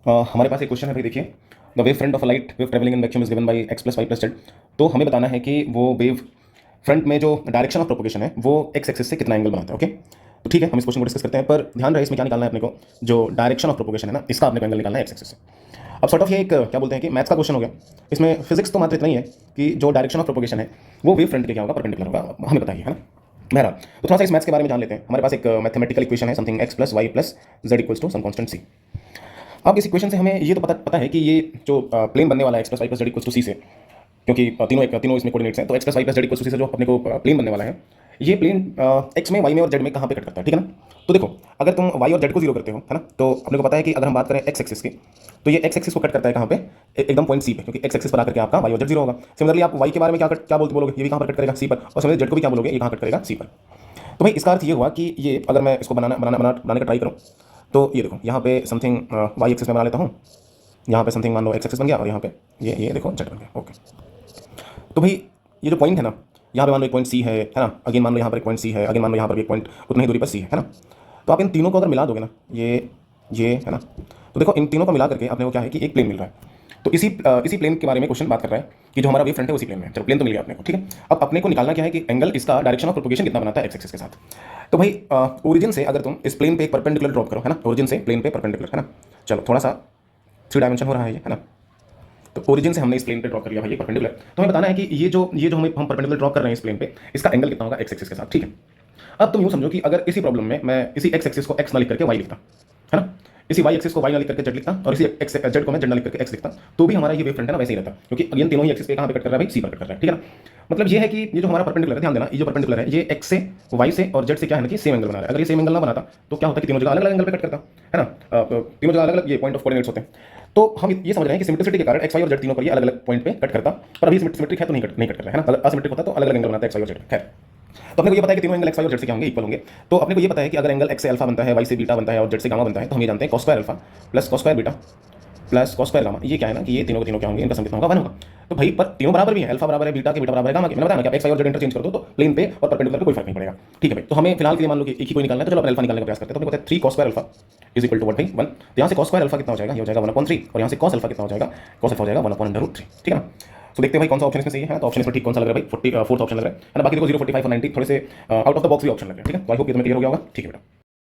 हमारे पास एक क्वेश्चन है भाई, देखिए। The wave front of a light wave travelling in vacuum is given by X plus Y plus Z. तो हमें बताना है कि वो वेव फ्रंट में जो डायरेक्शन ऑफ प्रोपोगेशन है वो एक्स एक्सिस से कितना एंगल बनाता है। ओके, तो ठीक है, हम इस क्वेश्चन को डिस्कस करते हैं, पर ध्यान रहे इसमें क्या निकालना है अपने को। जो डायरेक्शन ऑफ प्रोपोगेशन है ना, इसका अपने को एंगल निकालना है एक्स एक्सिस से। अब सॉर्ट ऑफ ये एक क्या बोलते हैं कि मैथ्स का क्वेश्चन हो गया। इसमें फिजिक्स तो मात्र इतना ही है कि जो डायरेक्शन ऑफ प्रोपोगेशन है वो वेव फ्रंट के क्या होगा, परपेंडिकुलर होगा, हमें बताइए, है ना। बहरहाल, तो थोड़ा सा इस मैथ्स के बारे में जान लेते हैं। हमारे पास एक मैथमेटिकल इक्वेशन है, something X plus Y plus Z equals to some constant C. अब इस इक्वेशन से हमें ये तो पता है कि ये जो प्लेन बनने वाला है X plus Y plus Z equals to C से, क्योंकि तीनों इसमें कोऑर्डिनेट्स हैं, तो X plus Y plus Z equals to C से जो अपने को प्लेन बनने वाला है, ये प्लेन एक्स में, वाई में और जेड में कहाँ पे कट करता है, ठीक है ना। तो देखो, अगर तुम वाई और जेड को जीरो करते हो, है ना, तो अपने को पता है कि अगर हम बात करें एक्स एक्सिस की, तो ये एक्स एक्सिस को कट करता है कहाँ पे, एकदम पॉइंट सी पे, क्योंकि एक्स एक्सिस पर आकर के आपका वाई और जेड जीरो होगा। सिमिलरली आप वाई के बारे में क्या बोलोगे, ये भी कहाँ पर कट करेगा, सी पर। और सिमिलरली जेड को भी क्या बोलोगे, ये कहाँ कट करेगा, सी पर। तो भाई इसका अर्थ ये हुआ कि ये अगर मैं इसको बनाने का ट्राई करूँ, तो ये देखो यहाँ पे समथिंग वाई एक्सिस में बना लेता हूँ, यहाँ पे समथिंग मान लो एक्स एक्सिस बन गया, और यहाँ पे ये देखो जेड बन गया। ओके, तो भाई ये जो पॉइंट है ना, यहाँ पे मान लो एक पॉइंट सी है ना, अगेन मान लो यहाँ पर एक पॉइंट सी है, अगेन मान लो यहाँ पर एक पॉइंट उतनी ही दूरी पर सी है ना। तो आप इन तीनों को अगर मिला दोगे ना, ये है ना, तो देखो इन तीनों को मिला करके अपने को क्या है कि एक प्लेन मिल रहा है। तो इसी प्लेन के बारे में क्वेश्चन बात कर रहा है कि जो हमारा वेव फ्रंट है उसी प्लेन में है। चलो, प्लेन तो मिल गया अपने को, ठीक है। अब अपने को निकालना क्या है कि एंगल इसका डायरेक्शन ऑफ प्रोपोगेशन कितना बनाता है एक्स एक्सिस के साथ। तो भाई ओरिजिन से अगर तुम इस प्लेन पे एक परपेंडिकुलर ड्रॉप करो, है ना, ओरिजिन से प्लेन पे परपेंडिकुलर, है ना। चलो थोड़ा सा 3 डायमेंशन हो रहा है ये, है ना। तो ओरिजिन से हमने इस प्लेन पे ड्रॉप कर लिया भाई ये परपेंडिकुलर। तो हमें बताना है कि ये जो हम परपेंडिकुलर ड्रॉप कर रहे हैं इस प्लेन पे, इसका एंगल कितना होगा एक्स एक्सिस के साथ, ठीक है। अब तुम यूं समझो कि अगर इसी प्रॉब्लम में मैं इसी एक्स एक्सिस को एक्स ना लिख करके वाई लिखता, है ना, इसी वाई एक्सिस को वाई ना लिख करके जेड लिखता, और इसी एक्स जेड को मैं जेड ना लिख करके एक्स लिखता, तो भी हमारा ये वेव फ्रंट है ना वैसे ही रहता, क्योंकि अगेन तीनों ही एक्सिस पे कहां पे कट कर रहा है भाई, सी पर कट कर रहा है, ठीक है ना। मतलब ये है कि ये जो हमारा परपेंडिकुलर है, ध्यान देना, ये जो परपेंडिकुलर है ये एक्स से, वाई से और जेड से क्या है ना कि सेम एंगल बना रहा है। अगर ये सेम एंगल ना बनाता तो क्या होता है कि तीनों जगह अलग अलग एंगल पे कट करता, है ना। तीनों जगह अलग अलग ये पॉइंट ऑफ कोऑर्डिनेट्स होते हैं। तो हम ये समझ रहे हैं कि सिमेट्रिसिटी के कारण एक्स वाई और जेड तीनों पर ये अलग अलग पॉइंट पे कट करता, पर अभी सिमेट्रिक है तो नहीं कट कर रहा है ना। अगर असिमेट्रिक होता तो अलग अलग एंगल बनाता है एक्स वाई और जेड। खैर, तो अपने को ये पता है कि तीनों एंगल एक्स वाई और जेड से क्या होंगे, इक्वल होंगे। तो अपने को ये पता है कि अगर एंगल एक्स से अल्फा बनता है, वाई से बीटा बनता है और जेड से गामा बनता है, तो हम ये जानते हैं cos square alpha plus cos square beta plus cos square gamma, ये क्या है ना कि ये तीनों के तीनों क्या होंगे, इनका सम कितना होगा, 1 होगा। तो भाई पर तीनों बराबर भी है, अल्फा बराबर है बीटा के, बीटा बराबर है गामा के। मैंने बताया ना कि आप एक्स वाई और जेड इंटरचेंज कर दो तो प्लेन पे और परपेंडिकुलर पे कोई फर्क नहीं पड़ेगा, ठीक है भाई। तो हमें फिलहाल के लिए मान लो कि एक ही कोई निकालना है, तो चलो अपन अल्फा निकालने का प्रयास करते हैं। तो हमें पता है 3 cos square alpha is equal to what भाई 1। तो यहाँ से cos स्क्वायर अल्फा कितना हो जाएगा, ये हो जाएगा 1/3, और यहाँ से cos अल्फा कितना हो जाएगा, cos अल्फा हो जाएगा 1/√3, ठीक है ना। तो देखते हैं भाई कौन सा ऑप्शन इसमें सही है। तो ऑप्शन इसमें ठीक कौन सा लग रहा है भाई, 4th ऑप्शन लग रहा है ना। बाकी देखो 0, 45 और 90 थोड़े से आउट ऑफ द बॉक्स भी ऑप्शन लग रहे हैं, ठीक है। तो आई होप ये तुम्हें क्लियर हो गया होगा, ठीक है बेटा।